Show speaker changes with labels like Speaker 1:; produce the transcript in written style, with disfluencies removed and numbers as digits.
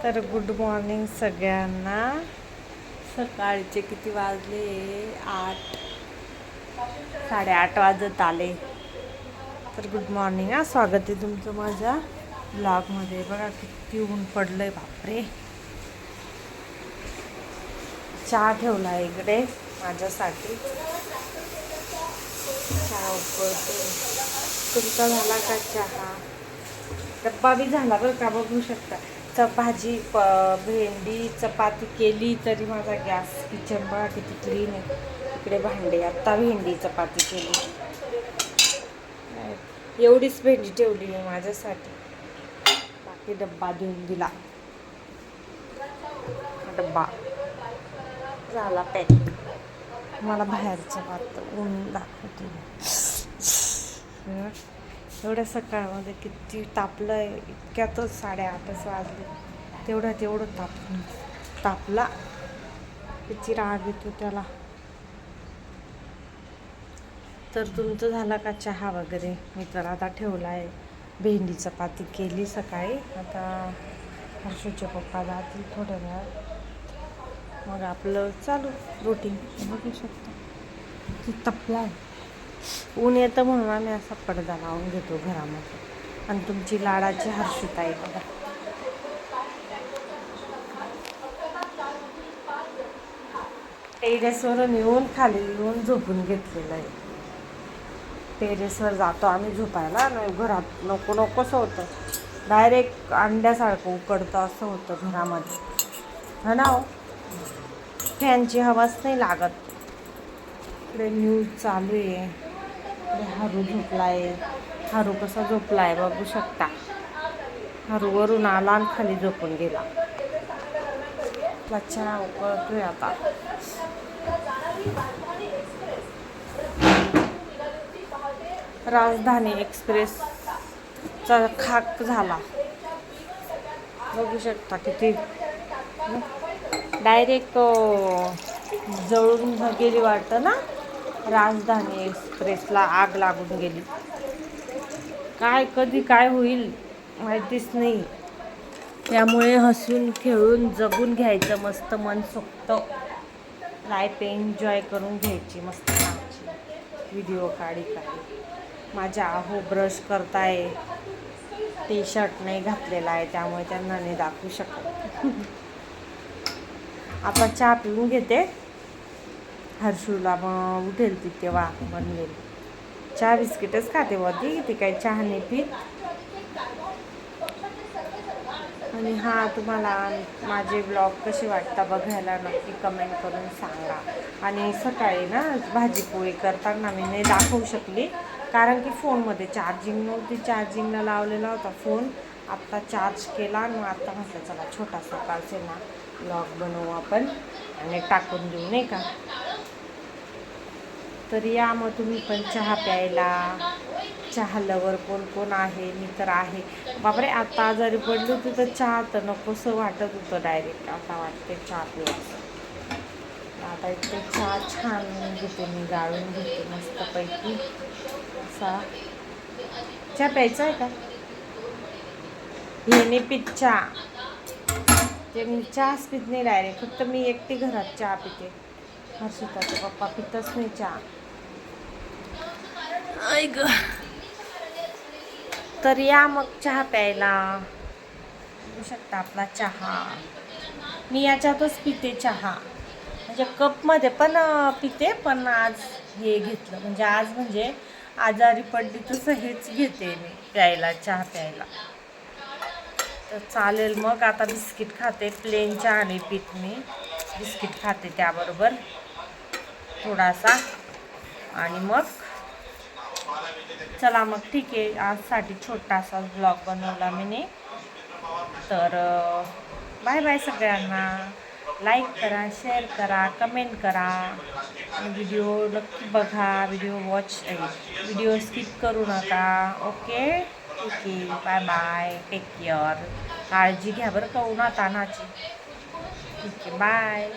Speaker 1: तर good morning सगळ्यांना. सकाळचे किती वाजले? 8, 8:30 वाजत आले. तर गुड मॉर्निंग हा, स्वागत आहे तुमचं माझ्या ब्लॉगमध्ये. बघा किती ऊन पडलंय, बापरे. चहा ठेवला आहे इकडे माझ्यासाठी. चहा उकळते. तुमचा झाला का चहा? डब्बा बी झाला बरं का, बघू शकता. भाजी भेंडी चपाती केली तरी माझा गॅस किचन बघा किती क्लीन आहे. इकडे भांडे. आत्ता भेंडी चपाती केली. एवढीच भेंडी ठेवली आहे माझ्यासाठी. बाकी डब्बा देऊन दिला. डब्बा झाला पॅक. मला बाहेरचं भात ऊन दाखवते. एवढ्या सकाळमध्ये किती तापलं आहे. इतक्यातच 8:30 वाजले. तेवढं तापला. किती राग येतो त्याला. तर तुमचं झाला का चहा वगैरे? मी तर आता ठेवला आहे. भेंडी चपाती केली सकाळी. आता हर्षूचे पप्पा जातील थोड्या वेळात, मग आपलं चालू रुटीन. बघू शकतो ती तपला आहे. ऊन येतं म्हणून आम्ही असा पडदा लावून घेतो घरामध्ये. आणि तुमची लाडाची हर्षिता आहे बघा. टेरेसवरून येऊन खाली येऊन झोपून घेतलेलं आहे. टेरेसवर जातो आम्ही झोपायला. घरात नकोसं होतं. डायरेक्ट अंड्यासारखं उकडतं असं होतं घरामध्ये, हा ना हो. फॅनची हवाच नाही लागत. इकडे न्यूज चालू आहे. हरू झोपलाय. हरू कसा झोपलाय बघू शकता. हरूवरून आला आणि खाली झोपून गेला. चहा उकळतोय आता. राजधानी एक्सप्रेसचा खाक झाला. बघू शकता किती डायरेक्ट जळून गेली वाटतं ना. राजधानी एक्सप्रेसला आग लागून गेली. कधी काय होईल माहितीच नाही. त्यामुळे हसून खेळून जगून घ्यायचं मस्त मनसोक्त. लाईफ एन्जॉय करून घ्यायची मस्त. व्हिडिओ काढी. माझ्या आहो ब्रश करताय. टी शर्ट नाही घातलेला आहे त्यामुळे त्यांना नाही दाखवू शकत. आता चहा पिऊन घेते. हर्षूला मग उठेल ती तेव्हा बनवेल. चहा बिस्किटच खाते होती ती, काही चहा नाही पीत. आणि हा, तुम्हाला माझे ब्लॉग कसे वाटतात बघायला नक्की कमेंट करून सांगा. आणि सकाळी ना भाजी पोळी करताना मी नाही दाखवू शकली, कारण की फोनमध्ये चार्जिंग नव्हती. चार्जिंगला लावलेला होता फोन. आत्ता चार्ज केला आणि मग आत्ता म्हटलं चला छोटासा सकाळचे ना ब्लॉग बनवू आपण आणि टाकून देऊ, नाही का. तर या मग तुम्ही पण चहा प्यायला. चहा लवर कोण आहे? मी तर आहे बापरे. आता आजारी पडली होती तर चहा तर नकोसं वाटत होतं. डायरेक्ट आता वाटते चहा प्यायचं. आता इथे चहा छान घेते मी, गाळून घेते मस्तपैकी असा. चहा प्यायचा आहे का? हे नाही पित चहा. ते मी चहाच पित नाही डायरेक्ट. फक्त मी एकटी घरात चहा पिते. हर्षिताचे पप्पा पितच नाही चहा. ऐक. तर या मग चहा प्यायला. बघू शकता आपला चहा. मी याच्यातच पिते चहा. म्हणजे कपमध्ये पण पिते, पण आज हे घेतलं. म्हणजे आजारी पडली तसं हेच घेते मी प्यायला, चहा प्यायला. तर चालेल मग. आता बिस्किट खाते. प्लेन चहा नाही पीत मी. बिस्किट खाते त्याबरोबर थोडासा. आणि मग चला मग ठीक आहे. आजसाठी छोटासा ब्लॉग बनवला मी. तर बाय बाय सगळ्यांना. लाईक करा, शेअर करा, कमेंट करा. आणि व्हिडिओ नक्की बघा. व्हिडिओ स्किप करू नका. ओके, ठीक आहे. Bye bye. Take care. काळजी घ्या बरं का उन्हातानाची. ठीक आहे, बाय.